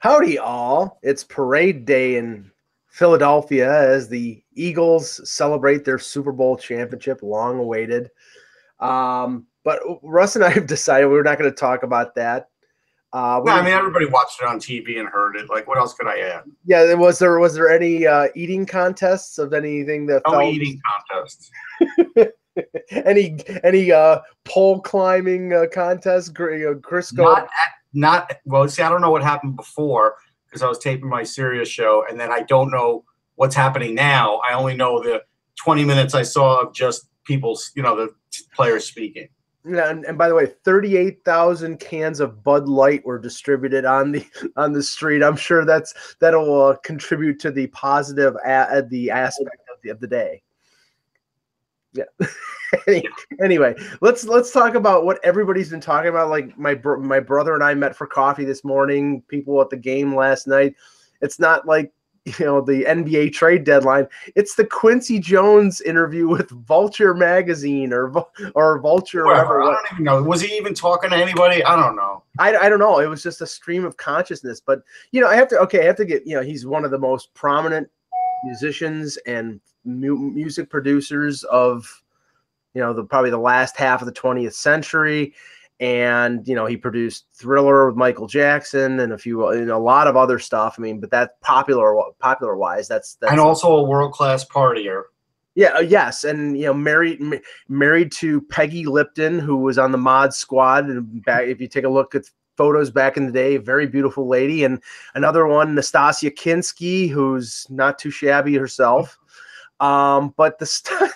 Howdy, all. It's parade day in Philadelphia as the Eagles celebrate their Super Bowl championship, long awaited. But Russ and I have decided we're not going to talk about that. No, I mean everybody watched it on TV and heard it. Like, what else could I add? Yeah, was there any eating contests of anything that No felt eating contests. any pole climbing contests? Crisco. Not well. See, I don't know what happened before because I was taping my Sirius show, and then I don't know what's happening now. I only know the 20 minutes I saw of just people, the players speaking. Yeah, and by the way, 38,000 cans of Bud Light were distributed on the street. I'm sure that'll contribute to the positive the aspect of the day. Yeah. Anyway, let's talk about what everybody's been talking about. Like my brother and I met for coffee this morning. People at the game last night. It's not like the NBA trade deadline. It's the Quincy Jones interview with Vulture magazine or Vulture or whatever. I don't even know. Was he even talking to anybody? I don't know. I don't know. It was just a stream of consciousness. But I have to get he's one of the most prominent musicians and music producers of probably the last half of the 20th century. And he produced Thriller with Michael Jackson and a lot of other stuff. I mean, but that popular wise, that's and also a world-class partier. Yeah, yes, and married to Peggy Lipton, who was on the Mod Squad. And back, if you take a look at photos back in the day, very beautiful lady. And another one, Nastasia Kinski, who's not too shabby herself. But the stuff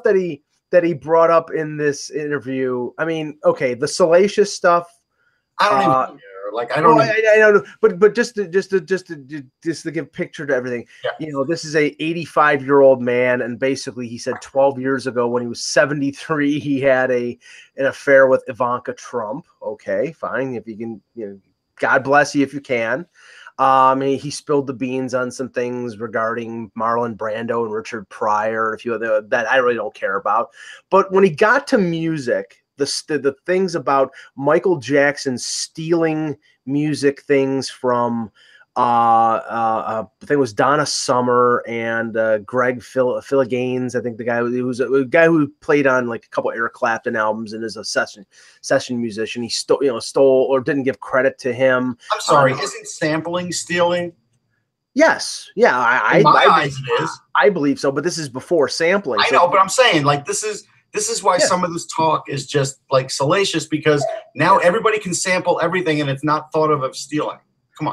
that he brought up in this interview. I mean, okay, the salacious stuff. I don't even care. Like, I don't. Well, I know, but just to give picture to everything. Yeah. This is a 85-year-old man, and basically, he said 12 years ago, when he was 73, he had an affair with Ivanka Trump. Okay, fine. If you can, God bless you if you can. He spilled the beans on some things regarding Marlon Brando and Richard Pryor and a few other that I really don't care about. But when he got to music, the things about Michael Jackson stealing music things from I think it was Donna Summer and Greg Philliganes. I think the guy who played on like a couple Eric Clapton albums and is a session musician. He stole or didn't give credit to him. I'm sorry, isn't sampling stealing? Yes, yeah. In my eyes, it is. I believe so, but this is before sampling. I know, but I'm saying like this is why some of this talk is just like salacious, because now everybody can sample everything and it's not thought of stealing.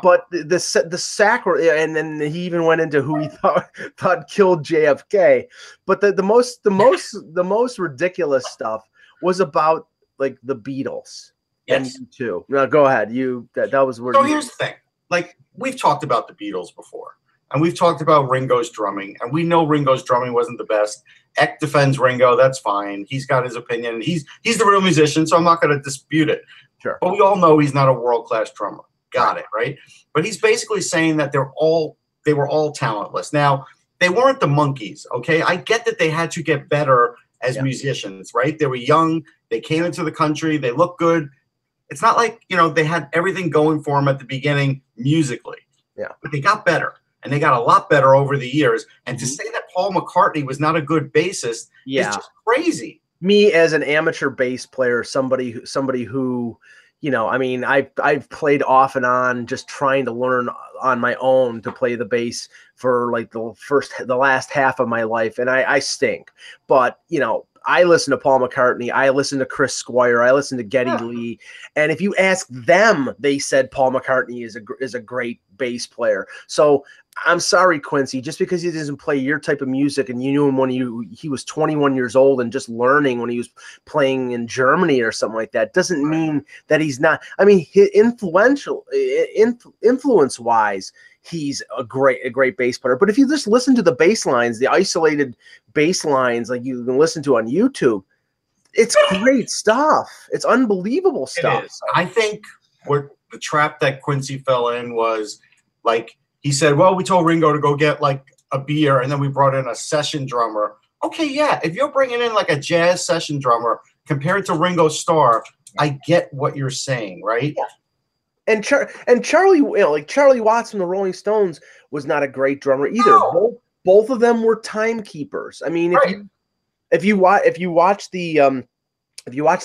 But the sacrilege, and then he even went into who he thought killed JFK. But the most ridiculous stuff was about like the Beatles. Yes. And too. Now go ahead. That was where. So here's the thing. Like, we've talked about the Beatles before, and we've talked about Ringo's drumming, and we know Ringo's drumming wasn't the best. Eck defends Ringo. That's fine. He's got his opinion. He's the real musician, so I'm not going to dispute it. Sure. But we all know he's not a world-class drummer. Got it, right? But he's basically saying that they were all talentless. Now, they weren't the Monkees, okay? I get that they had to get better as musicians, right? They were young. They came into the country. They looked good. It's not like, they had everything going for them at the beginning musically. Yeah. But they got better, and they got a lot better over the years. And to say that Paul McCartney was not a good bassist is just crazy. Me as an amateur bass player, somebody who I've played off and on, just trying to learn on my own to play the bass for like the last half of my life, and I stink. But I listen to Paul McCartney, I listen to Chris Squire, I listen to Geddy Lee, and if you ask them, they said Paul McCartney is a great bass player. So I'm sorry, Quincy, just because he doesn't play your type of music, and you knew him when he was 21 years old and just learning when he was playing in Germany or something like that, doesn't mean that he's not. I mean, influence wise, he's a great bass player. But if you just listen to the bass lines, the isolated bass lines like you can listen to on YouTube, it's great stuff. It's unbelievable stuff. It is. I think what the trap that Quincy fell in was like, he said, well, we told Ringo to go get like a beer, and then we brought in a session drummer. Okay, yeah, if you're bringing in like a jazz session drummer compared to Ringo Starr, I get what you're saying, right? Yeah. And Charlie, like Charlie Watts from the Rolling Stones was not a great drummer either. No. Both of them were timekeepers. I mean, Right. if you watch the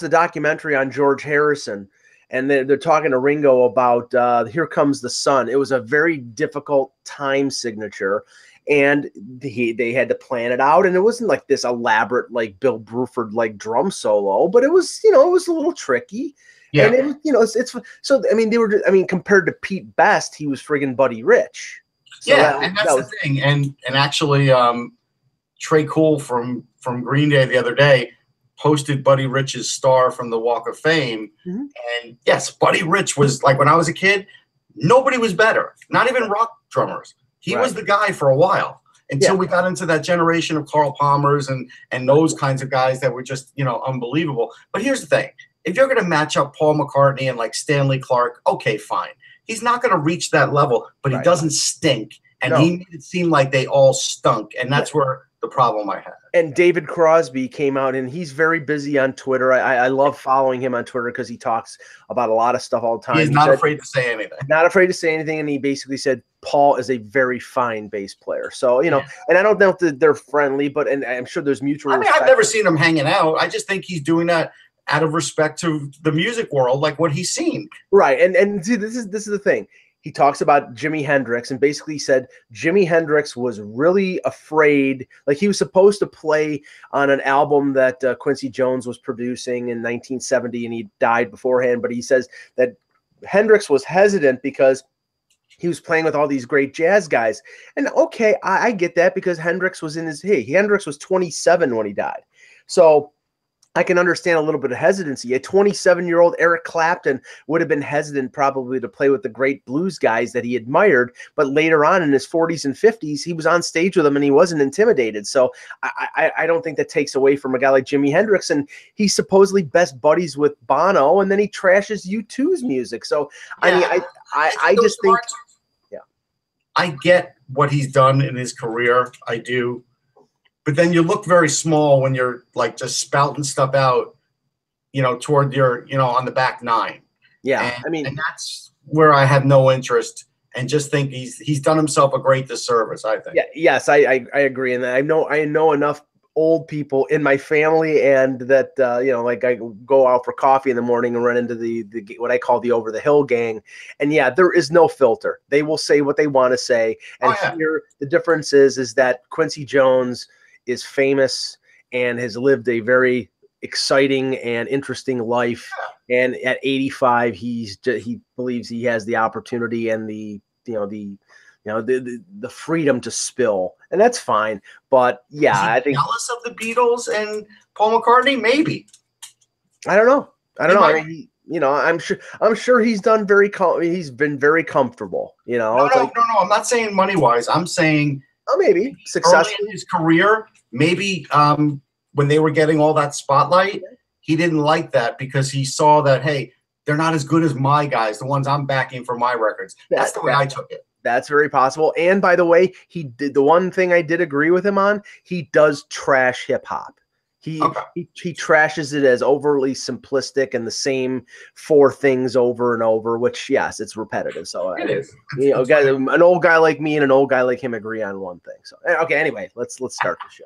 documentary on George Harrison, and they're talking to Ringo about "Here Comes the Sun," it was a very difficult time signature, and they had to plan it out, and it wasn't like this elaborate like Bill Bruford like drum solo, but it was it was a little tricky. Yeah. And it's so I mean compared to Pete Best, he was friggin' Buddy Rich. So and that's the thing. And actually, Trey Cool from Green Day the other day posted Buddy Rich's star from the Walk of Fame. Mm-hmm. And yes, Buddy Rich was like, when I was a kid, nobody was better. Not even rock drummers. He was the guy for a while until we got into that generation of Carl Palmers and those kinds of guys that were just unbelievable. But here's the thing. If you're going to match up Paul McCartney and like Stanley Clarke, okay, fine. He's not going to reach that level, but he doesn't stink. And he made it seem like they all stunk. And that's where the problem I had. And David Crosby came out, and he's very busy on Twitter. I love following him on Twitter because he talks about a lot of stuff all the time. He's not afraid to say anything. Not afraid to say anything. And he basically said Paul is a very fine bass player. So, and I don't know if they're friendly, but and I'm sure there's mutual respect. I've never seen him hanging out. I just think he's doing that out of respect to the music world, like what he's seen. Right. And see, this is the thing. He talks about Jimi Hendrix and basically said Jimi Hendrix was really afraid. Like he was supposed to play on an album that Quincy Jones was producing in 1970, and he died beforehand. But he says that Hendrix was hesitant because he was playing with all these great jazz guys. And okay, I get that because Hendrix was Hendrix was 27 when he died. So I can understand a little bit of hesitancy. A 27-year-old Eric Clapton would have been hesitant probably to play with the great blues guys that he admired, but later on in his 40s and 50s, he was on stage with them and he wasn't intimidated. So I don't think that takes away from a guy like Jimi Hendrix, and he's supposedly best buddies with Bono, and then he trashes U2's music. So I just think, I get what he's done in his career. I do. But then you look very small when you're like just spouting stuff out, toward your, on the back nine. Yeah. And that's where I have no interest and just think he's done himself a great disservice, I think. Yeah. Yes, I agree. And I know enough old people in my family, and that, like I go out for coffee in the morning and run into the what I call the over the hill gang. And there is no filter. They will say what they want to say. And here the difference is that Quincy Jones is famous and has lived a very exciting and interesting life. And at 85, he believes he has the opportunity and the freedom to spill, and that's fine. But I think jealous of the Beatles and Paul McCartney, maybe. I don't know. I mean, I'm sure he's done he's been very comfortable. No, I'm not saying money wise. I'm saying maybe successful in his career. Maybe when they were getting all that spotlight, he didn't like that because he saw that, hey, they're not as good as my guys, the ones I'm backing for my records. That's the way I took it. That's very possible. And by the way, he did the one thing I did agree with him on. He does trash hip hop. He trashes it as overly simplistic and the same four things over and over, which yes, it's repetitive. So it is. An old guy like me and an old guy like him agree on one thing. So okay, anyway, let's start the show.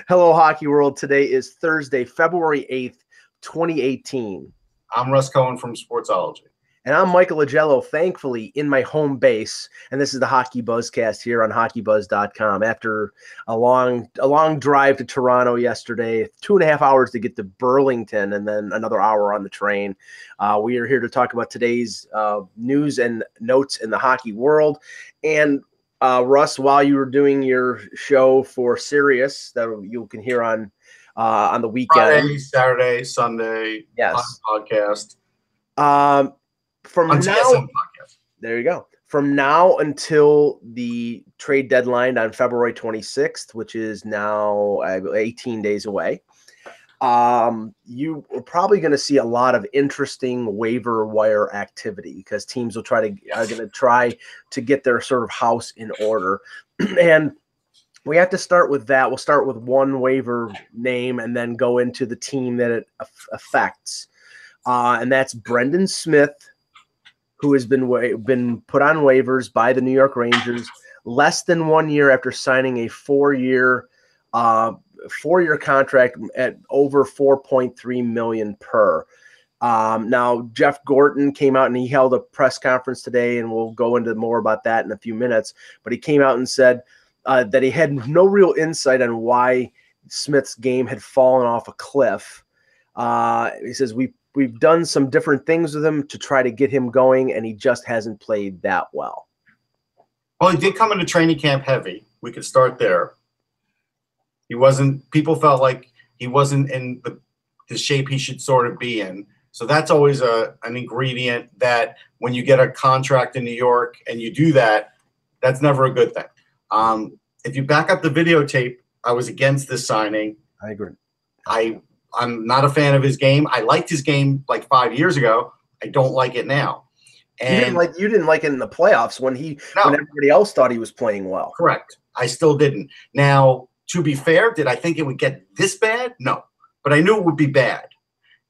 Hello, Hockey World. Today is Thursday, February 8th, 2018. I'm Russ Cohen from Sportsology. And I'm Michael Agello, thankfully, in my home base. And this is the HockeyBuzzcast here on HockeyBuzz.com. After a long drive to Toronto yesterday, 2.5 hours to get to Burlington, and then another hour on the train. We are here to talk about today's news and notes in the hockey world. And Russ, while you were doing your show for Sirius, that you can hear on the weekend. Friday, Saturday, Sunday, yes, podcast. From now, there you go. From now until the trade deadline on February 26th, which is now 18 days away, you are probably going to see a lot of interesting waiver wire activity because teams are going to try to get their sort of house in order. And we have to start with that. We'll start with one waiver name and then go into the team that it affects. and that's Brendan Smith, who has been put on waivers by the New York Rangers less than 1 year after signing a four-year contract at over $4.3 million per. Now, Jeff Gorton came out and he held a press conference today, and we'll go into more about that in a few minutes. But he came out and said that he had no real insight on why Smith's game had fallen off a cliff. He says, we've done some different things with him to try to get him going, and he just hasn't played that well. Well, he did come into training camp heavy. We could start there. People felt like he wasn't in the shape he should sort of be in. So that's always an ingredient that when you get a contract in New York and you do that, that's never a good thing. If you back up the videotape, I was against this signing. I agree. I'm not a fan of his game. I liked his game like 5 years ago. I don't like it now. And you didn't like it in the playoffs when everybody else thought he was playing well. Correct. I still didn't. Now, to be fair, did I think it would get this bad? No. But I knew it would be bad.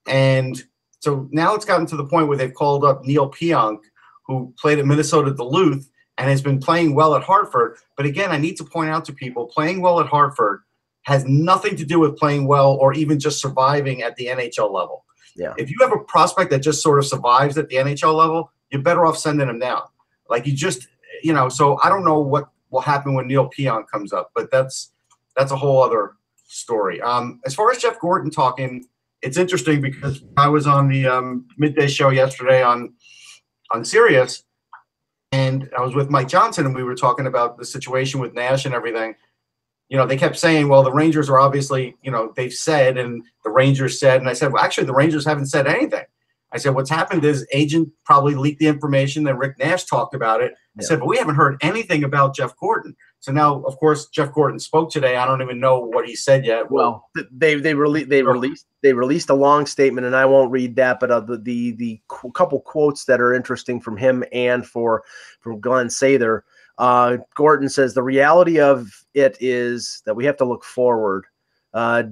And so now it's gotten to the point where they've called up Neil Pionk, who played at Minnesota Duluth and has been playing well at Hartford. But again, I need to point out to people, playing well at Hartford has nothing to do with playing well or even just surviving at the NHL level. Yeah. If you have a prospect that just sort of survives at the NHL level, you're better off sending him down. Like so I don't know what will happen when Neil Pionk comes up, but that's a whole other story. As far as Jeff Gorton talking, it's interesting because I was on the midday show yesterday on Sirius, and I was with Mike Johnson, and we were talking about the situation with Nash and everything. They kept saying, well, the Rangers are obviously, they've said, and the Rangers said, and I said, well, actually, the Rangers haven't said anything. I said, what's happened is agent probably leaked the information, then Rick Nash talked about it. I said, but we haven't heard anything about Jeff Gorton. So now, of course, Jeff Gorton spoke today. I don't even know what he said yet. Well, they released a long statement, and I won't read that, but the couple quotes that are interesting from him and from Glenn Sather. Gorton says the reality of it is that we have to look forward.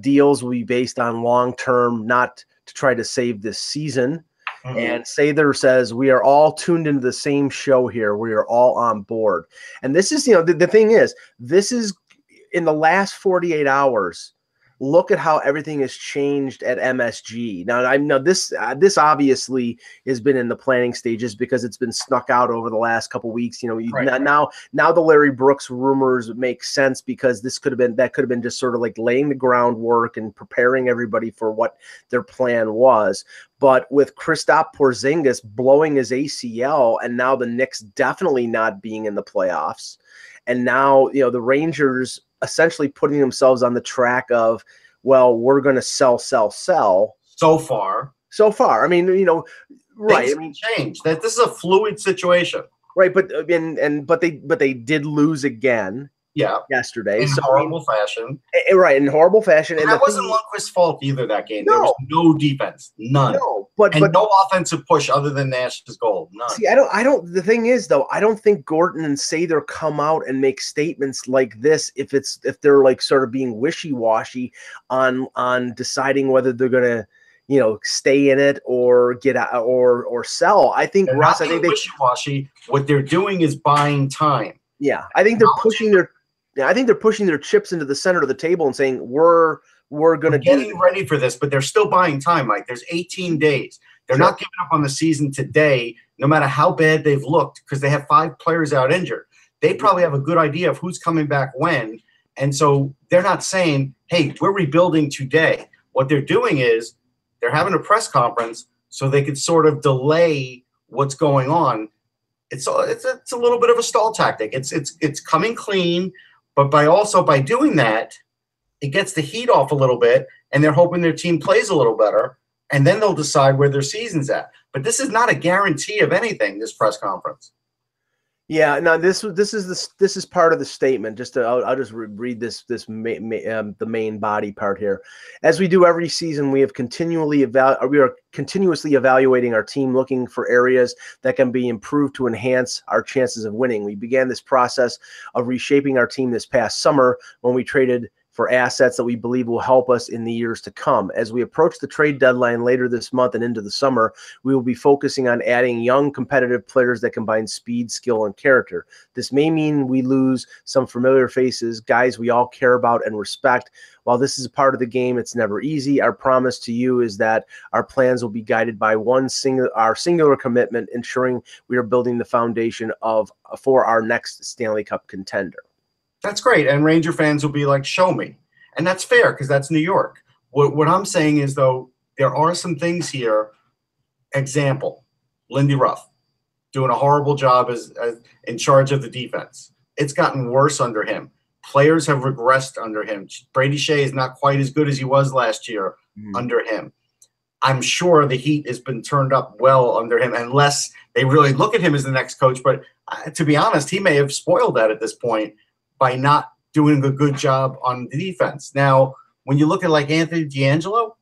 Deals will be based on long term, not to try to save this season. Mm-hmm. And Sather says, we are all tuned into the same show here. We are all on board. And this is, the thing is, this is in the last 48 hours. Look at how everything has changed at MSG. Now, I know this obviously has been in the planning stages because it's been snuck out over the last couple of weeks. Now the Larry Brooks rumors make sense because that could have been just sort of like laying the groundwork and preparing everybody for what their plan was. But with Kristaps Porzingis blowing his ACL and now the Knicks definitely not being in the playoffs, and now the Rangers essentially putting themselves on the track of, well, we're going to sell. So far. I mean, right. Things change. That this is a fluid situation. Right, but they did lose again. Yeah, yesterday in horrible fashion. Right, in horrible fashion, and that wasn't Lundqvist's fault either. That game, no. There was no defense, none. No, but no offensive push other than Nash's goal. None. See, I don't. The thing is, though, I don't think Gorton and Sather come out and make statements like this if they're like sort of being wishy-washy on deciding whether they're gonna stay in it or get out or sell. I think Russ. I think wishy-washy. What they're doing is buying time. Yeah, I think they're pushing their chips into the center of the table and saying we're going to getting ready for this, but they're still buying time, Mike. There's 18 days. They're not giving up on the season today, no matter how bad they've looked, because they have 5 players out injured. They probably have a good idea of who's coming back when, and so they're not saying, "Hey, we're rebuilding today." What they're doing is they're having a press conference so they could sort of delay what's going on. It's a little bit of a stall tactic. It's coming clean. But by doing that, it gets the heat off a little bit, and they're hoping their team plays a little better, and then they'll decide where their season's at. But this is not a guarantee of anything, this press conference. Yeah, no, this is part of the statement. I'll just read the main body part here. As we do every season, we are continuously evaluating our team, looking for areas that can be improved to enhance our chances of winning. We began this process of reshaping our team this past summer when we traded for assets that we believe will help us in the years to come. As we approach the trade deadline later this month and into the summer, we will be focusing on adding young, competitive players that combine speed, skill, and character. This may mean we lose some familiar faces, guys we all care about and respect. While this is a part of the game, it's never easy. Our promise to you is that our plans will be guided by our singular commitment, ensuring we are building the foundation for our next Stanley Cup contender. That's great. And Ranger fans will be like, show me. And that's fair because that's New York. What I'm saying is, though, there are some things here. Example, Lindy Ruff doing a horrible job as in charge of the defense. It's gotten worse under him. Players have regressed under him. Brady Shea is not quite as good as he was last year under him. I'm sure the heat has been turned up well under him, unless they really look at him as the next coach. But to be honest, he may have spoiled that at this point by not doing a good job on the defense. Now, when you look at like Anthony D'Angelo,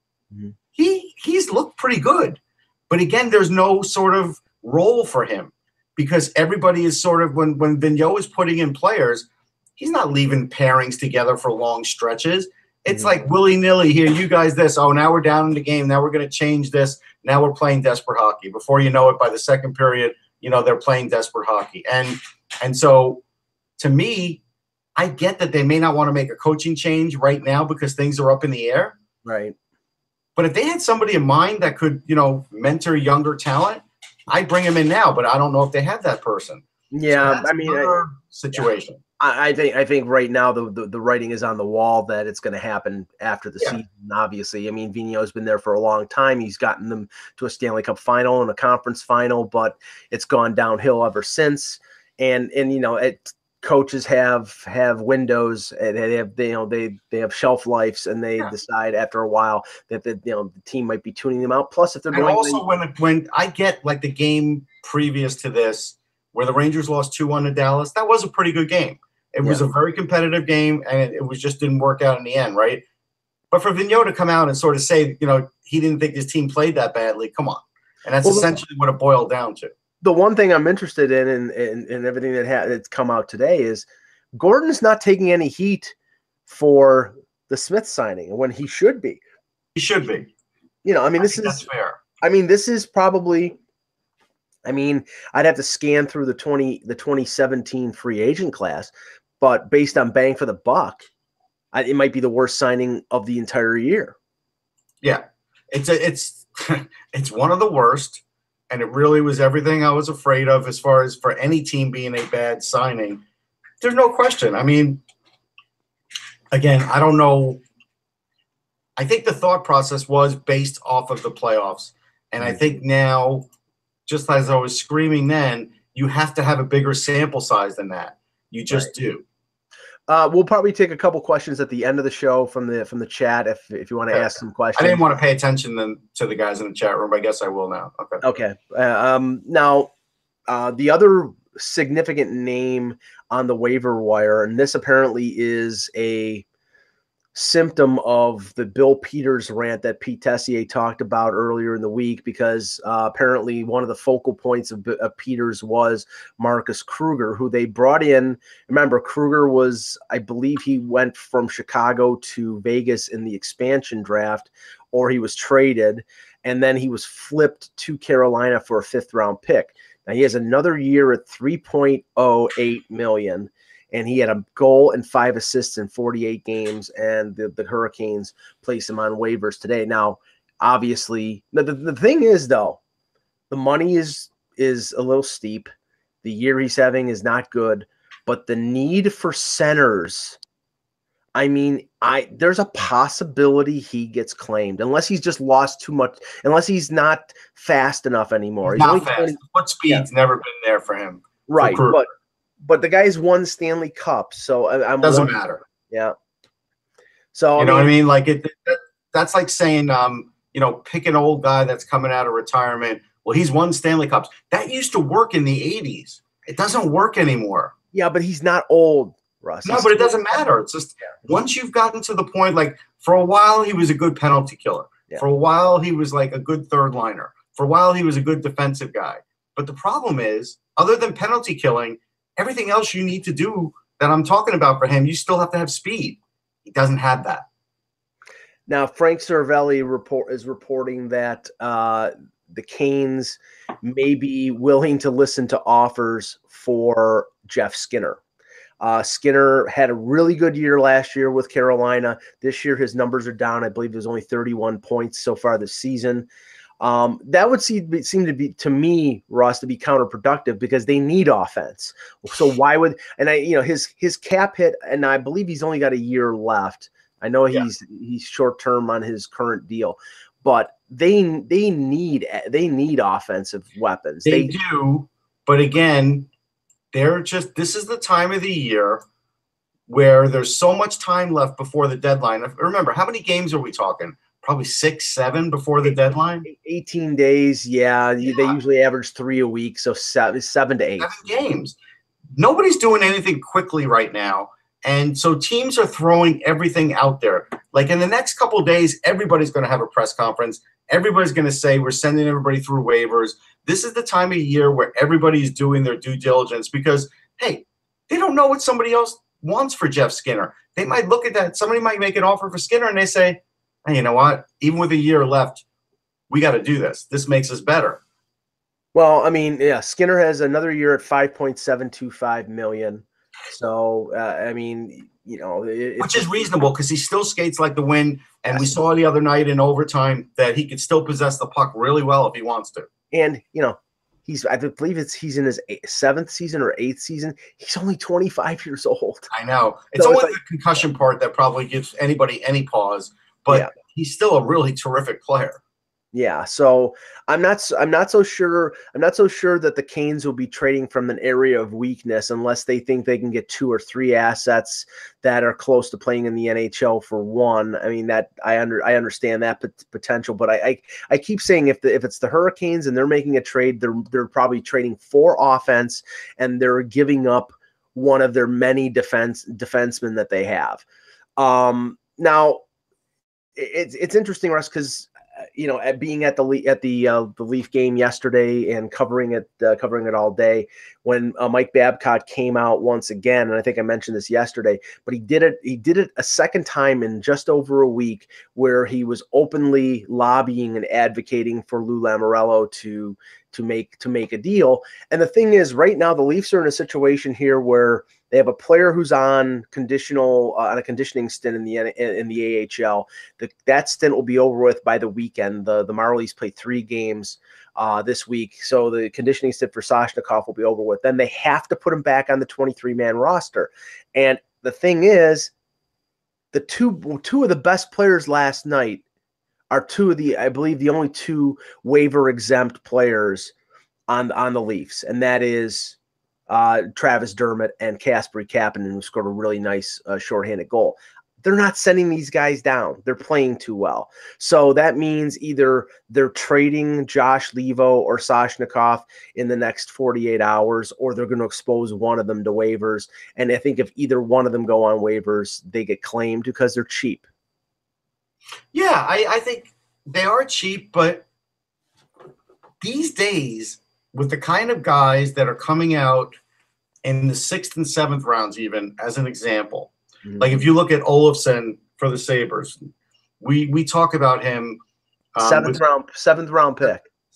he's looked pretty good. But again, there's no sort of role for him because everybody is sort of, when Vigneault is putting in players, he's not leaving pairings together for long stretches. It's like willy-nilly here, you guys this. Oh, now we're down in the game. Now we're going to change this. Now we're playing desperate hockey. Before you know it, by the second period, they're playing desperate hockey. And so to me, I get that they may not want to make a coaching change right now because things are up in the air. Right. But if they had somebody in mind that could, mentor younger talent, I'd bring him in now. But I don't know if they have that person. Yeah, so I mean, situation. Yeah. I think right now the writing is on the wall that it's going to happen after the season. Obviously, I mean, Vigneault's been there for a long time. He's gotten them to a Stanley Cup final and a conference final, but it's gone downhill ever since. And coaches have windows, and they have shelf lives, and they decide after a while that the team might be tuning them out. Plus, if they're going also when I get like the game previous to this where the Rangers lost 2-1 to Dallas, that was a pretty good game. It was a very competitive game, and it was just didn't work out in the end, right? But for Vigneault to come out and sort of say, he didn't think his team played that badly, come on. And that's essentially what it boiled down to. The one thing I'm interested in everything that's come out today is Gordon's not taking any heat for the Smith signing when he should be. He should be. That's fair. This is probably. I'd have to scan through the 2017 free agent class, but based on bang for the buck, it might be the worst signing of the entire year. Yeah, it's one of the worst. And it really was everything I was afraid of as far as for any team being a bad signing. There's no question. I mean, again, I don't know. I think the thought process was based off of the playoffs. And I think now, just as I was screaming then, you have to have a bigger sample size than that. You just do. We'll probably take a couple questions at the end of the show from the chat if you want to ask some questions. I didn't want to pay attention to the guys in the chat room, but I guess I will now. Okay. Now, the other significant name on the waiver wire, and this apparently is a symptom of the Bill Peters rant that Pete Tessier talked about earlier in the week, because apparently one of the focal points of Peters was Marcus Kruger, who they brought in. Remember, Kruger was, I believe he went from Chicago to Vegas in the expansion draft, or he was traded, and then he was flipped to Carolina for a 5th-round pick. Now he has another year at $3.08 million. And he had a goal and 5 assists in 48 games, and the Hurricanes placed him on waivers today. Now, obviously, the thing is, though, the money is a little steep. The year he's having is not good, but the need for centers, there's a possibility he gets claimed, unless he's just lost too much, unless he's not fast enough anymore. He's not fast. Foot speed's never been there for him. Right, but the guy's won Stanley Cup, so I'm doesn't matter. Yeah. So what I mean? Like that's like saying, pick an old guy that's coming out of retirement. Well, he's won Stanley Cups. That used to work in the 80s. It doesn't work anymore. Yeah, but he's not old, Russ. No, but it doesn't matter. It's just once you've gotten to the point, like for a while he was a good penalty killer. Yeah. For a while he was like a good third liner. For a while he was a good defensive guy. But the problem is, other than penalty killing, everything else you need to do that I'm talking about for him, you still have to have speed. He doesn't have that. Now, Frank Cervelli is reporting that the Canes may be willing to listen to offers for Jeff Skinner. Skinner had a really good year last year with Carolina. This year, his numbers are down. I believe there's only 31 points so far this season. That would seem to be, to me, Ross, to be counterproductive because they need offense. So why would, and his cap hit, and I believe he's only got a year left. I know he's short term on his current deal, but they need offensive weapons. They do, but again, this is the time of the year where there's so much time left before the deadline. Remember, how many games are we talking? Probably 6, 7 before the deadline. 18 days, yeah. They usually average 3 a week, so 7 to 8. 7 games. Nobody's doing anything quickly right now. And so teams are throwing everything out there. Like in the next couple of days, everybody's going to have a press conference. Everybody's going to say, we're sending everybody through waivers. This is the time of year where everybody's doing their due diligence because, hey, they don't know what somebody else wants for Jeff Skinner. They might look at that. Somebody might make an offer for Skinner and they say, hey, you know what? Even with a year left, we got to do this. This makes us better. Well, I mean, yeah, Skinner has another year at $5.725 million. So, I mean, which is reasonable because he still skates like the wind. And we saw the other night in overtime that he could still possess the puck really well if he wants to. And, I believe he's in his 7th season or 8th season. He's only 25 years old. I know. It's only the concussion part that probably gives anybody any pause, but he's still a really terrific player. Yeah, so I'm not so sure that the Canes will be trading from an area of weakness unless they think they can get 2 or 3 assets that are close to playing in the NHL for one. I mean, that I understand that potential, but I keep saying if it's the Hurricanes and they're making a trade, they're probably trading for offense and they're giving up one of their many defensemen that they have. Now it's interesting, Russ, because at being at the Leaf game yesterday and covering it all day, when Mike Babcock came out once again, and I think I mentioned this yesterday, but he did it a second time in just over a week, where he was openly lobbying and advocating for Lou Lamoriello to make a deal. And the thing is, right now the Leafs are in a situation here where they have a player who's on a conditioning stint in the AHL. That stint will be over with by the weekend. The Marlies play 3 games this week, so the conditioning stint for Soshnikov will be over with. Then they have to put him back on the 23-man roster. And the thing is, the two of the best players last night are I believe the only 2 waiver exempt players on the Leafs, and that is Travis Dermott and Kasperi Kapanen, who scored a really nice shorthanded goal. They're not sending these guys down. They're playing too well. So that means either they're trading Josh Levo or Soshnikov in the next 48 hours, or they're going to expose one of them to waivers. And I think if either one of them go on waivers, they get claimed because they're cheap. Yeah, I think they are cheap, but these days, with the kind of guys that are coming out in the 6th and 7th rounds, even as an example, like if you look at Olofsson for the Sabres, we talk about him. 7th round pick.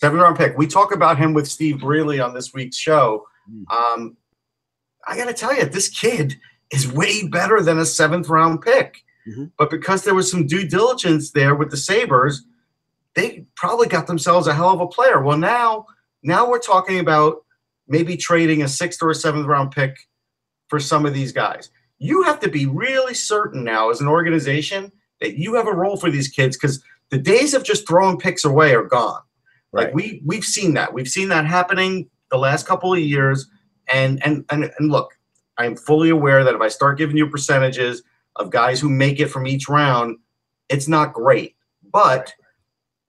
7th round pick. We talk about him with Steve Brealey on this week's show. I got to tell you, this kid is way better than a 7th round pick. But because there was some due diligence there with the Sabres, they probably got themselves a hell of a player. Well, now we're talking about maybe trading a 6th or a 7th round pick for some of these guys. You have to be really certain now as an organization that you have a role for these kids, because the days of just throwing picks away are gone. Right. Like we've seen that. We've seen that happening the last couple of years. And look, I'm fully aware that if I start giving you percentages of guys who make it from each round, it's not great. But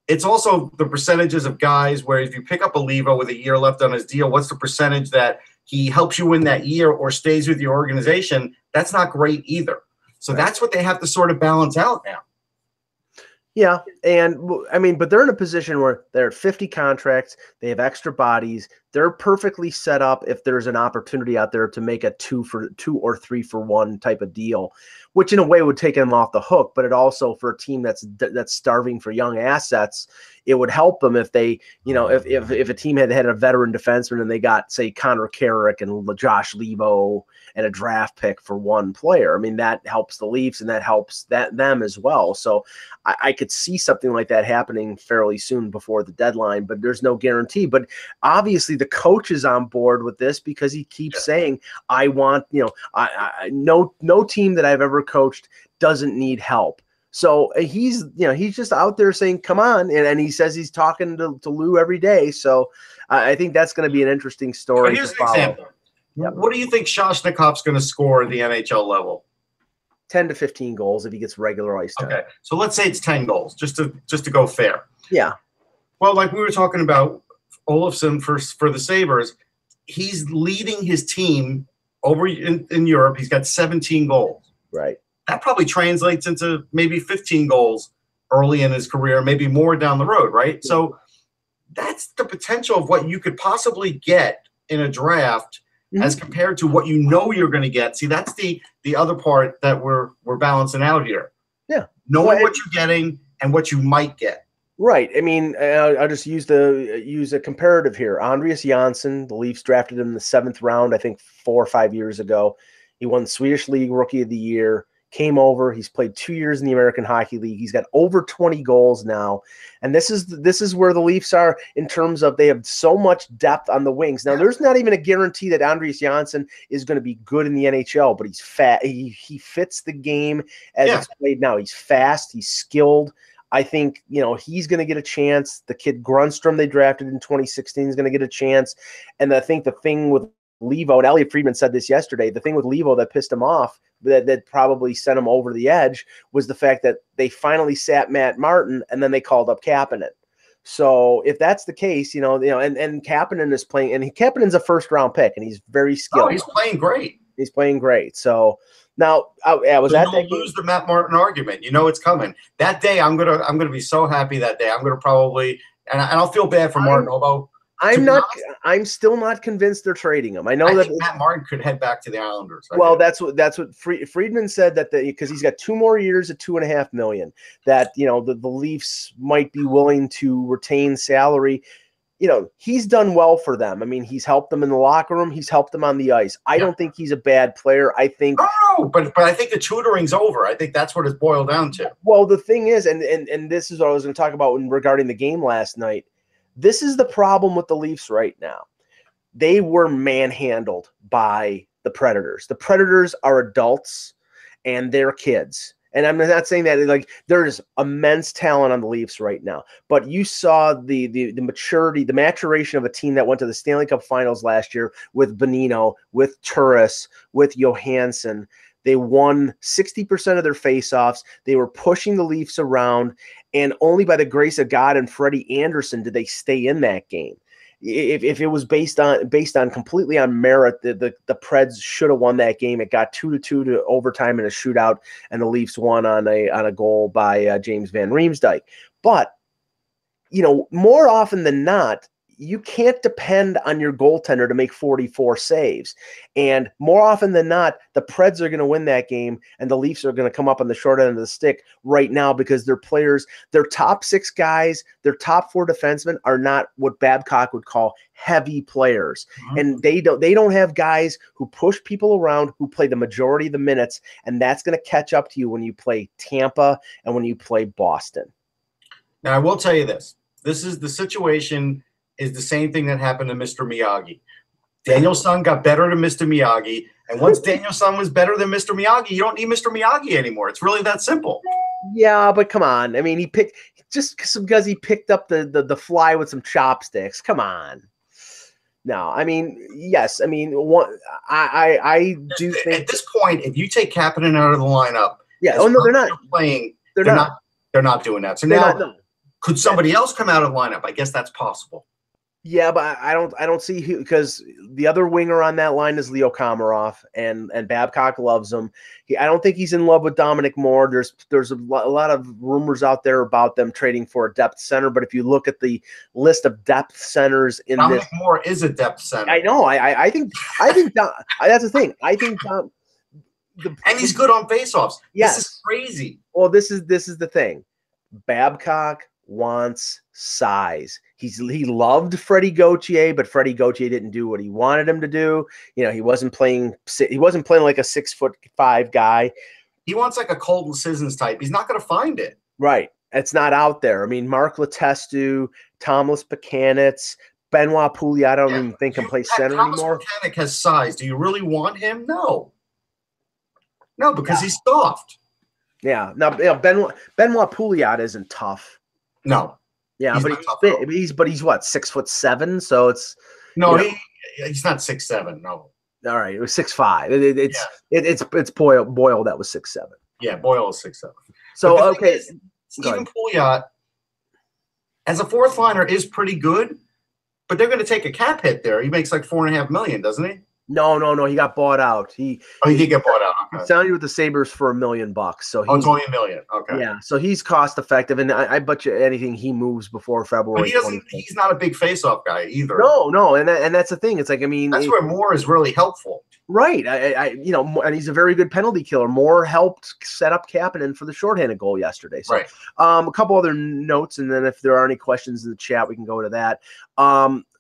it's also the percentages of guys where if you pick up a Levo with a year left on his deal, what's the percentage that he helps you win that year or stays with your organization? That's not great either. So that's what they have to sort of balance out now. Yeah, and I mean, but they're in a position where they're at 50 contracts. They have extra bodies. they're perfectly set up if there's an opportunity out there to make a 2 or 3 for 1 type of deal, which in a way would take them off the hook. But it also, for a team that's starving for young assets, it would help them if they, if a team had a veteran defenseman and they got, say, Connor Carrick and Josh Levo and a draft pick for one player. I mean, that helps the Leafs and that helps them as well. So I could see something like that happening fairly soon before the deadline, but there's no guarantee. But obviously the coach is on board with this because he keeps saying, I want, no team that I've ever coached doesn't need help. So he's just out there saying, come on. And he says he's talking to Lou every day. So I think that's going to be an interesting story. Here's an example. Yep. What do you think Shashnikov's going to score at the NHL level? 10 to 15 goals if he gets regular ice time. Okay. So let's say it's 10 goals, just to go fair. Yeah. Well, like we were talking about Olofsson for the Sabres, he's leading his team over in Europe. He's got 17 goals. Right. That probably translates into maybe 15 goals early in his career, maybe more down the road, right? Yeah. So that's the potential of what you could possibly get in a draft as compared to what you're going to get. See, that's the other part that we're balancing out here. Yeah. Knowing what you're getting and what you might get. Right. I mean, I'll just use a comparative here. Andreas Janssen, the Leafs drafted him in the 7th round, I think 4 or 5 years ago. He won the Swedish League Rookie of the Year, came over. He's played 2 years in the American Hockey League. He's got over 20 goals now. And this is where the Leafs are in terms of they have so much depth on the wings. Now, there's not even a guarantee that Andreas Janssen is going to be good in the NHL, but he's fat. He fits the game as it's played now. He's fast. He's skilled. I think, he's going to get a chance. The kid Grunstrom they drafted in 2016 is going to get a chance. And I think the thing with Levo, and Elliot Friedman said this yesterday, the thing with Levo that pissed him off, that probably sent him over the edge, was the fact that they finally sat Matt Martin and then they called up Kapanen. So if that's the case, and Kapanen is playing, and Kapanen's a 1st-round pick, and he's very skilled. Oh, he's playing great. He's playing great. So now, was that that lose the Matt Martin argument? It's coming that day. I'm gonna be so happy that day. I'm gonna probably, and I'll feel bad for Martin, although. I'm still not convinced they're trading him. I know that Matt Martin could head back to the Islanders. That's what Friedman said, that because he's got 2 more years at $2.5 million, that the Leafs might be willing to retain salary. He's done well for them. I mean, he's helped them in the locker room. He's helped them on the ice. I don't think he's a bad player. I think but I think the tutoring's over. I think that's what it's boiled down to. Well, the thing is, and this is what I was going to talk about regarding the game last night. This is the problem with the Leafs right now. They were manhandled by the Predators. The Predators are adults and they're kids. And I'm not saying that there's immense talent on the Leafs right now, but you saw the maturity, the maturation of a team that went to the Stanley Cup Finals last year with Bonino, with Turris, with Johansson. They won 60% of their faceoffs. They were pushing the Leafs around, and only by the grace of God and Freddie Anderson did they stay in that game. If it was based on completely on merit, the Preds should have won that game. It got 2-2 to overtime in a shootout, and the Leafs won on a goal by James Van Riemsdyk. But more often than not, you can't depend on your goaltender to make 44 saves. And more often than not, the Preds are going to win that game, and the Leafs are going to come up on the short end of the stick right now because their players, their top 6 guys, their top 4 defensemen are not what Babcock would call heavy players. Mm-hmm. And they don't have guys who push people around, who play the majority of the minutes, and that's going to catch up to you when you play Tampa and when you play Boston. Now, I will tell you this. This is the situation is the same thing that happened to Mr. Miyagi. Danielson got better than Mr. Miyagi, and once Danielson was better than Mr. Miyagi, you don't need Mr. Miyagi anymore. It's really that simple. Yeah, but come on. I mean, he picked just because he picked up the fly with some chopsticks. Come on. No, I mean, yes. I mean, I do think at this point, if you take Kapanen out of the lineup, they're not playing. They're not doing that. So now, could somebody else come out of the lineup? I guess that's possible. Yeah, but I don't see who, because the other winger on that line is Leo Komarov, and Babcock loves him. I don't think he's in love with Dominic Moore. There's a lot of rumors out there about them trading for a depth center, but if you look at the list of depth centers in Dominic Moore is a depth center. I know. I think that's the thing. I think and he's good on faceoffs. Yes. This is crazy. Well, this is the thing. Babcock wants size. He loved Freddie Gauthier, but Freddie Gauthier didn't do what he wanted him to do. He wasn't playing like a 6'5" guy. He wants like a Colton Sissons type. He's not going to find it. Right. It's not out there. I mean, Mark Letestu, Thomas Pakanitz, Benoit Pouliot, I don't even think can play center anymore. Thomas has size. Do you really want him? No. No, because he's soft. Yeah. Now, Benoit Pouliot isn't tough. No. Yeah, but he's what, 6'7"? So it's he's not 6'7". No. All right, it was 6'5". It's Boyle that was 6'7". Yeah, Boyle is 6'7". So okay, Stephen Pouliot as a fourth liner is pretty good, but they're going to take a cap hit there. He makes like $4.5 million, doesn't he? No, he got bought out. He did get bought out. Okay. He signed with the Sabres for $1 million. So it's only $1 million. Okay. Yeah, so he's cost effective, and I bet you anything he moves before February. But he's not a big face-off guy either. No, and that's the thing. It's like, I mean, that's where Moore is really helpful. Right. And he's a very good penalty killer. Moore helped set up Kapanen for the shorthanded goal yesterday. So, right. A couple other notes, and then if there are any questions in the chat, we can go to that.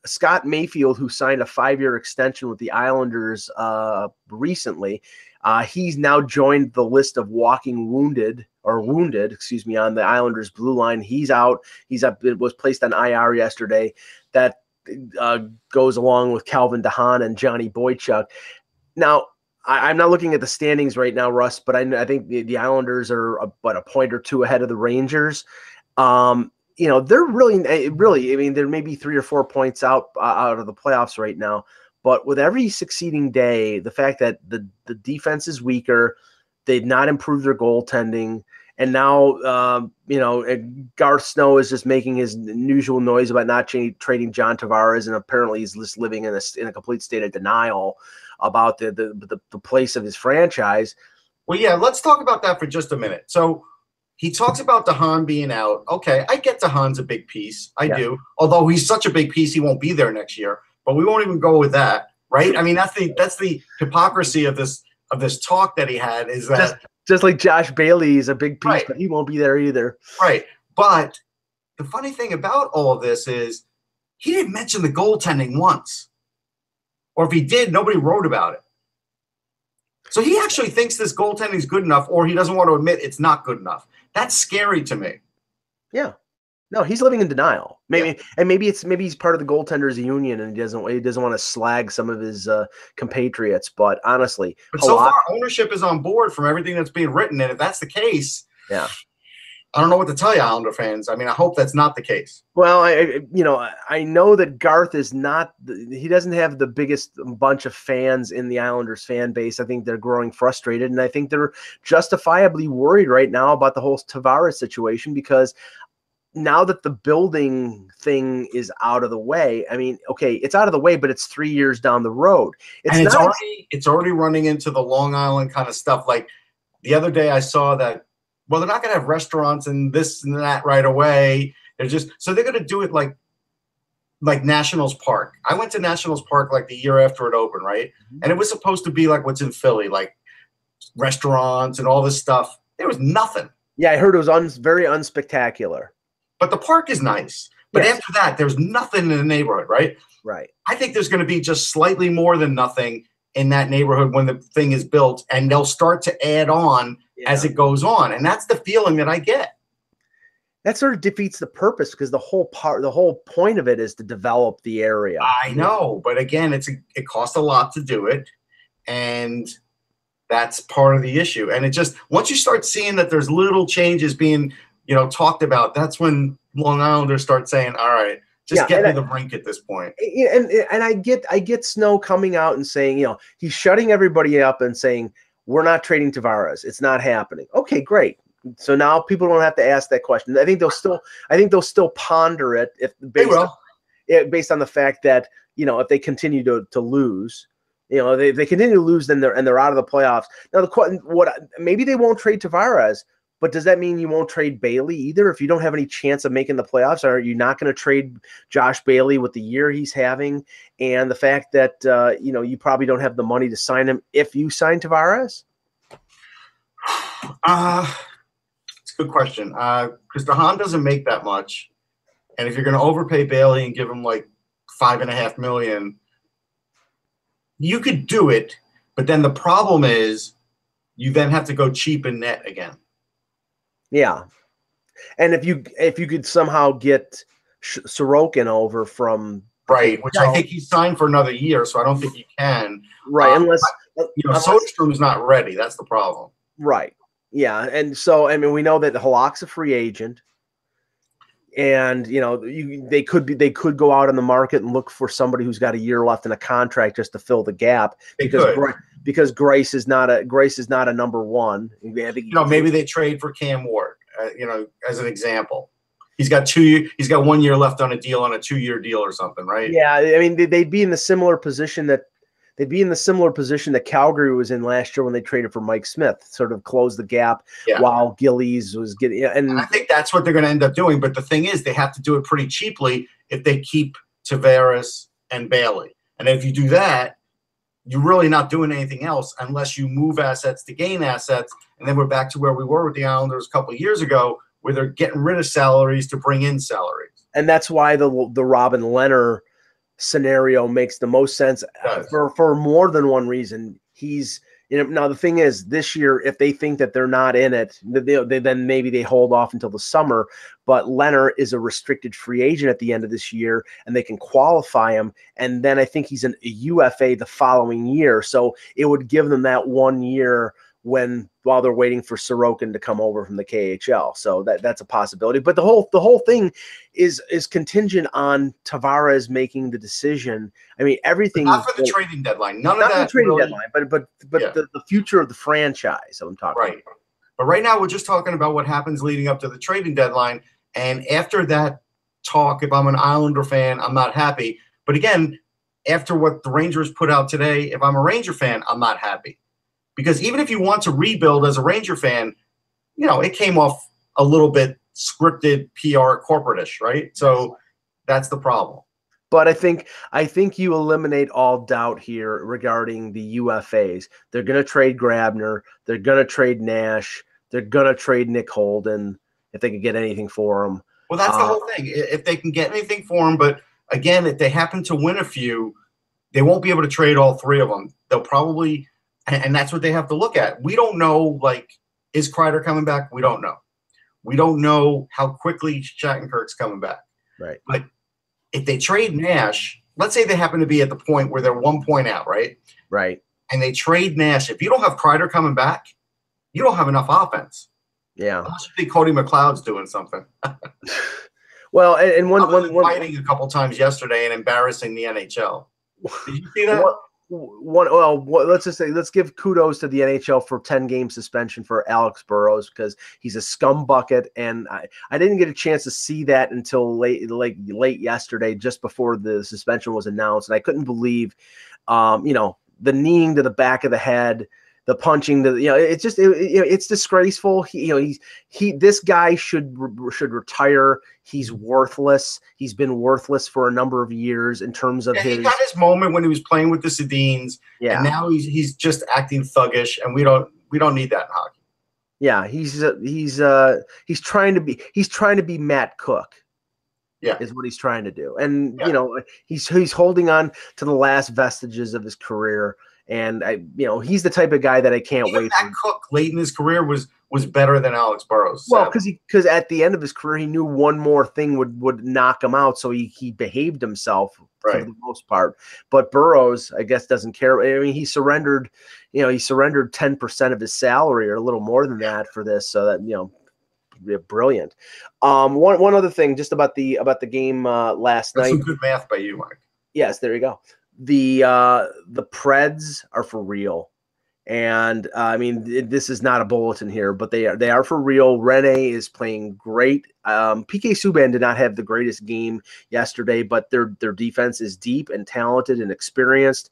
Scott Mayfield, who signed a 5-year extension with the Islanders recently, he's now joined the list of wounded on the Islanders blue line. He's out. It was placed on IR yesterday. That goes along with Calvin DeHaan and Johnny Boychuk. Now, I'm not looking at the standings right now, Russ, but I think the Islanders are about a point or two ahead of the Rangers. They're really, I mean, they're maybe 3 or 4 points out of the playoffs right now. But with every succeeding day, the fact that the defense is weaker, they've not improved their goaltending, and now, Garth Snow is just making his usual noise about not trading John Tavares, and apparently he's just living in a complete state of denial about the place of his franchise. Well, yeah, let's talk about that for just a minute. So he talks about DeHaan being out. Okay, I get DeHaan's a big piece. I do. Although he's such a big piece, he won't be there next year. But we won't even go with that, right? I mean, that's the hypocrisy of this talk that he had, is that just like Josh Bailey is a big piece, but he won't be there either. Right. But the funny thing about all of this is he didn't mention the goaltending once. Or if he did, nobody wrote about it. So he actually thinks this goaltending is good enough, or he doesn't want to admit it's not good enough. That's scary to me. Yeah. No, he's living in denial. Maybe he's part of the goaltenders union, and he doesn't want to slag some of his compatriots. But honestly, so far ownership is on board from everything that's being written, and if that's the case, I don't know what to tell you, Islander fans. I mean, I hope that's not the case. Well, I know that Garth is not. He doesn't have the biggest bunch of fans in the Islanders fan base. I think they're growing frustrated, and I think they're justifiably worried right now about the whole Tavares situation, because now that the building thing is out of the way, I mean, okay, it's out of the way, but it's 3 years down the road. It's already running into the Long Island kind of stuff. Like the other day I saw that, well, they're not going to have restaurants and this and that right away. They're going to do it like Nationals Park. I went to Nationals Park like the year after it opened, right? Mm-hmm. And it was supposed to be like what's in Philly, like restaurants and all this stuff. There was nothing. Yeah, I heard it was very unspectacular. But the park is nice. But after that, there's nothing in the neighborhood, right? Right. I think there's going to be just slightly more than nothing in that neighborhood when the thing is built, and they'll start to add on as it goes on. And that's the feeling that I get. That sort of defeats the purpose, because the whole point of it is to develop the area. I know, but again, it costs a lot to do it, and that's part of the issue. And it just, once you start seeing that there's little changes being talked about, that's when Long Islanders start saying, all right, just get to the brink at this point. And I get Snow coming out and saying, he's shutting everybody up and saying, we're not trading Tavares. It's not happening. Okay, great. So now people don't have to ask that question. I think they'll still ponder it. based on the fact that, you know, if they continue to lose, you know, they continue to lose, then they're out of the playoffs. Now, maybe they won't trade Tavares, but does that mean you won't trade Bailey either? If you don't have any chance of making the playoffs, are you not going to trade Josh Bailey with the year he's having and the fact that, you know, you probably don't have the money to sign him if you sign Tavares? It's a good question. Because DeHaan doesn't make that much. And if you're going to overpay Bailey and give him like $5.5 million, you could do it. But then the problem is you then have to go cheap in net again. Yeah, and if you could somehow get Sorokin over from which I think he's signed for another year, so I don't think you can. Right, unless Soderstrom's not ready. That's the problem. Right. Yeah, and so I mean we know that Halak's a free agent, and you know they could go out on the market and look for somebody who's got a year left in a contract just to fill the gap because Grace is not a number one. I think maybe they trade for Cam Ward. As an example, he's got 1 year left on a deal on a 2-year deal or something, right? Yeah, I mean they'd be in the similar position that Calgary was in last year when they traded for Mike Smith, sort of close the gap while Gillies was getting. And I think that's what they're going to end up doing. But the thing is, they have to do it pretty cheaply if they keep Tavares and Bailey. And if you do that, you're really not doing anything else unless you move assets to gain assets. And then we're back to where we were with the Islanders a couple of years ago, where they're getting rid of salaries to bring in salaries. And that's why the Robin Lehner scenario makes the most sense for more than one reason. Now the thing is, this year, if they think that they're not in it, then maybe they hold off until the summer. But Leonard is a restricted free agent at the end of this year, and they can qualify him. And then I think he's a UFA the following year, so it would give them that 1 year while they're waiting for Sorokin to come over from the KHL. So that's a possibility. But the whole thing is contingent on Tavares making the decision. I mean, everything. But not for the trading deadline. None of that. Not the trading deadline, but the future of the franchise. I'm talking right. About. But right now we're just talking about what happens leading up to the trading deadline. And after that talk, if I'm an Islander fan, I'm not happy. But again, after what the Rangers put out today, if I'm a Ranger fan, I'm not happy. Because even if you want to rebuild as a Ranger fan, it came off a little bit scripted, PR, corporate-ish, right? So that's the problem. But I think you eliminate all doubt here regarding the UFAs. They're going to trade Grabner. They're going to trade Nash. They're going to trade Nick Holden if they could get anything for him. Well, that's the whole thing. If they can get anything for him, but again, if they happen to win a few, they won't be able to trade all three of them. They'll probably – and that's what they have to look at. We don't know, is Kreider coming back? We don't know. We don't know how quickly Shattenkirk's coming back. Right. But if they trade Nash, let's say they happen to be at the point where they're 1 point out, right? Right. And they trade Nash. If you don't have Kreider coming back, you don't have enough offense. Yeah. Unless you think Cody McLeod's doing something. Well, and one fighting a couple times yesterday and embarrassing the NHL. Did you see that? Let's give kudos to the NHL for 10-game suspension for Alex Burrows because he's a scumbucket, and I didn't get a chance to see that until late yesterday, just before the suspension was announced, and I couldn't believe, the kneeing to the back of the head, the punching, it's disgraceful. This guy should retire. He's worthless. He's been worthless for a number of years in terms of his. He got his moment when he was playing with the Sedins. Yeah. And now he's just acting thuggish, and we don't need that in hockey. Yeah, he's trying to be Matt Cook. Yeah, is what he's trying to do, and he's holding on to the last vestiges of his career. And he's the type of guy that I can't wait. Matt Cook late in his career was better than Alex Burrows. Well, because at the end of his career, he knew one more thing would knock him out, so he behaved himself for the most part. But Burrows, I guess, doesn't care. I mean, he surrendered 10% of his salary or a little more than that for this. So that brilliant. One other thing, just about the game last night. Some good math by you, Mike. Yes, there you go. The Preds are for real, And I mean, this is not a bulletin here, but they are for real. Rene is playing great. PK Subban did not have the greatest game yesterday, but their defense is deep and talented and experienced.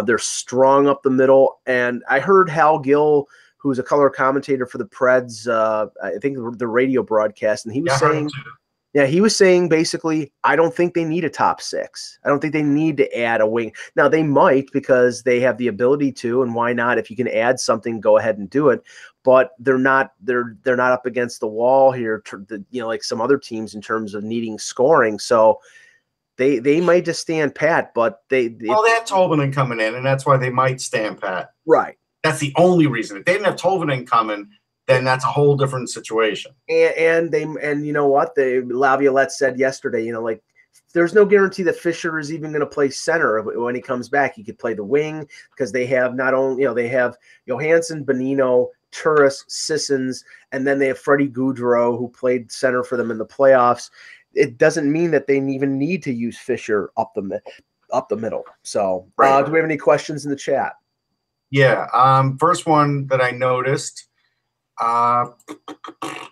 They're strong up the middle. And I heard Hal Gill, who's a color commentator for the Preds, I think the radio broadcast, and he was saying. Yeah, he was saying basically, I don't think they need a top six. I don't think they need to add a wing. Now they might because they have the ability to, and why not? If you can add something, go ahead and do it. But they're not up against the wall here, like some other teams in terms of needing scoring. So they might just stand pat. But they have Tolvanen coming in, and that's why they might stand pat. Right. That's the only reason. If they didn't have Tolvanen coming, then that's a whole different situation. And you know what? Laviolette said yesterday, like there's no guarantee that Fisher is even going to play center when he comes back. He could play the wing because they have not only, they have Johansson, Bonino, Turris, Sissons, and then they have Freddie Gaudreau, who played center for them in the playoffs. It doesn't mean that they even need to use Fisher up the middle. So right. Do we have any questions in the chat? Yeah. First one that I noticed,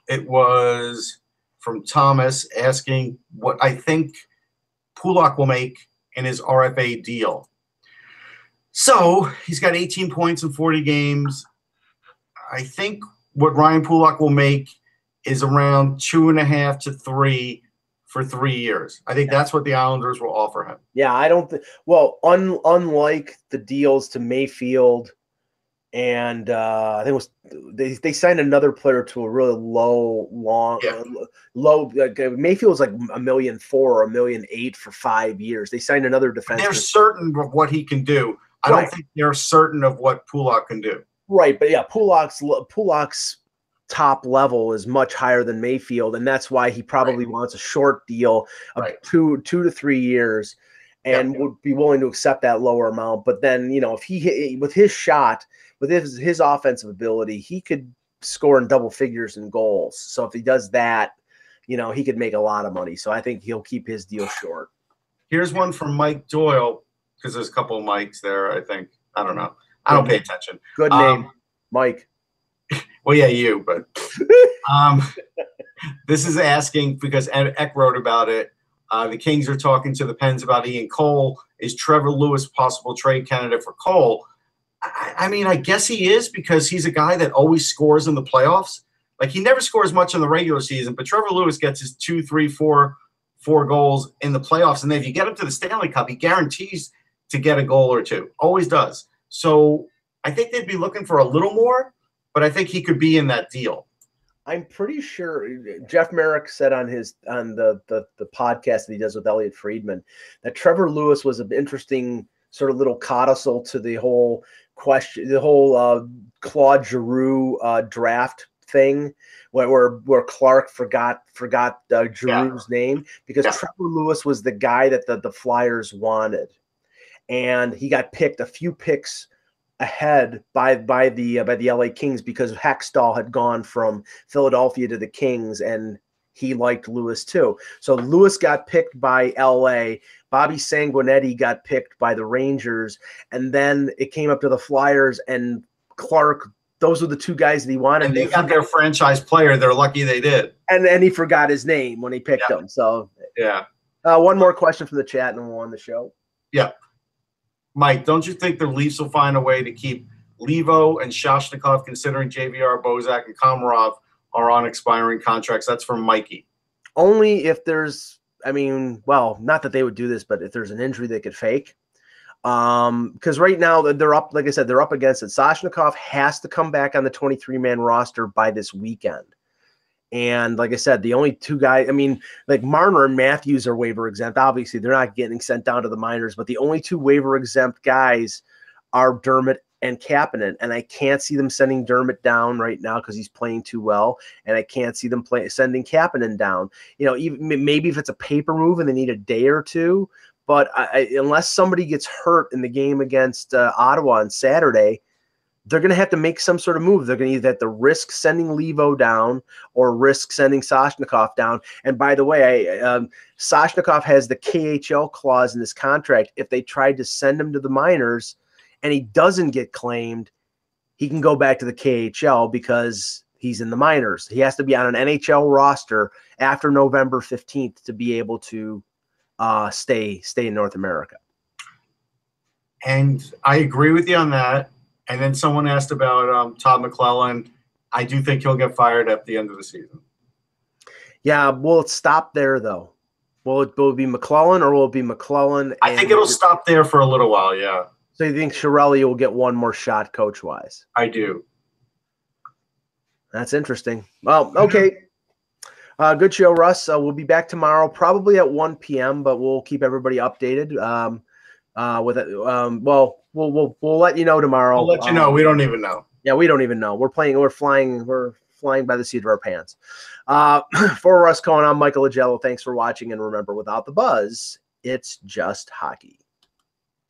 it was from Thomas asking what I think Pulock will make in his RFA deal. So he's got 18 points in 40 games. I think what Ryan Pulock will make is around 2.5 to 3 for 3 years. I think that's what the Islanders will offer him. Yeah, I don't think. Well, unlike the deals to Mayfield. And I think it was they signed another player to a really low. Like Mayfield's like $1.4 million or $1.8 million for 5 years. They signed another defenseman. They're certain of what he can do. I don't think they're certain of what Pulock can do. Right, but yeah, Pulock's top level is much higher than Mayfield, and that's why he probably wants a short deal of 2 to 3 years, and would be willing to accept that lower amount. But then if he with his shot. With his offensive ability, he could score in double figures in goals. So if he does that, he could make a lot of money. So I think he'll keep his deal short. Here's one from Mike Doyle, because there's a couple of Mikes there, I think. I don't know. I don't pay attention. Good name, Mike. Well, yeah, you, but this is asking because Eck wrote about it. The Kings are talking to the Pens about Ian Cole. Is Trevor Lewis possible trade candidate for Cole? I mean, I guess he is because he's a guy that always scores in the playoffs. Like he never scores much in the regular season, but Trevor Lewis gets his 2, 3, 4 goals in the playoffs. And then if you get him to the Stanley Cup, he guarantees to get a goal or two. Always does. So I think they'd be looking for a little more, but I think he could be in that deal. I'm pretty sure Jeff Merrick said on the podcast that he does with Elliot Friedman that Trevor Lewis was an interesting sort of little codicil to the whole question, the whole Claude Giroux draft thing, where Clark forgot Giroux's name because Trevor Lewis was the guy that the Flyers wanted, and he got picked a few picks ahead by the LA Kings because Hextall had gone from Philadelphia to the Kings, and he liked Lewis too. So Lewis got picked by LA. Bobby Sanguinetti got picked by the Rangers, and then it came up to the Flyers and Clark. Those were the two guys that he wanted. And they got their franchise player. They're lucky they did. And he forgot his name when he picked him. So one more question from the chat, and then we'll end the show. Yeah, Mike, don't you think the Leafs will find a way to keep Levo and Shashnikov, considering JVR, Bozak, and Komarov are on expiring contracts? That's from Mikey. Only if there's. Not that they would do this, but if there's an injury they could fake. Because right now they're up, like I said, they're up against it. Soshnikov has to come back on the 23-man roster by this weekend. And like I said, the only two guys, like Marner and Matthews are waiver exempt. Obviously, they're not getting sent down to the minors, but the only two waiver exempt guys are Dermott and Kapanen, and I can't see them sending Dermott down right now because he's playing too well, and I can't see them sending Kapanen down. Even maybe if it's a paper move and they need a day or two, but unless somebody gets hurt in the game against Ottawa on Saturday, they're going to have to make some sort of move. They're going to either have to risk sending Levo down or risk sending Soshnikov down. And by the way, Soshnikov has the KHL clause in his contract. If they tried to send him to the minors and he doesn't get claimed, he can go back to the KHL because he's in the minors. He has to be on an NHL roster after November 15th to be able to stay in North America. And I agree with you on that. And then someone asked about Todd McClellan. I do think he'll get fired at the end of the season. Yeah, will it stop there, though? Will it be McClellan or will it be McClellan? I think it'll stop there for a little while, yeah. So you think Chiarelli will get one more shot coach-wise? I do. That's interesting. Well, okay. Good show, Russ. We'll be back tomorrow, probably at 1 p.m., but we'll keep everybody updated. With it, we'll let you know tomorrow. We'll let you know. We don't even know. Yeah, we don't even know. We're flying by the seat of our pants. For Russ Cohen, I'm Michael Agello. Thanks for watching, and remember, without the buzz, it's just hockey.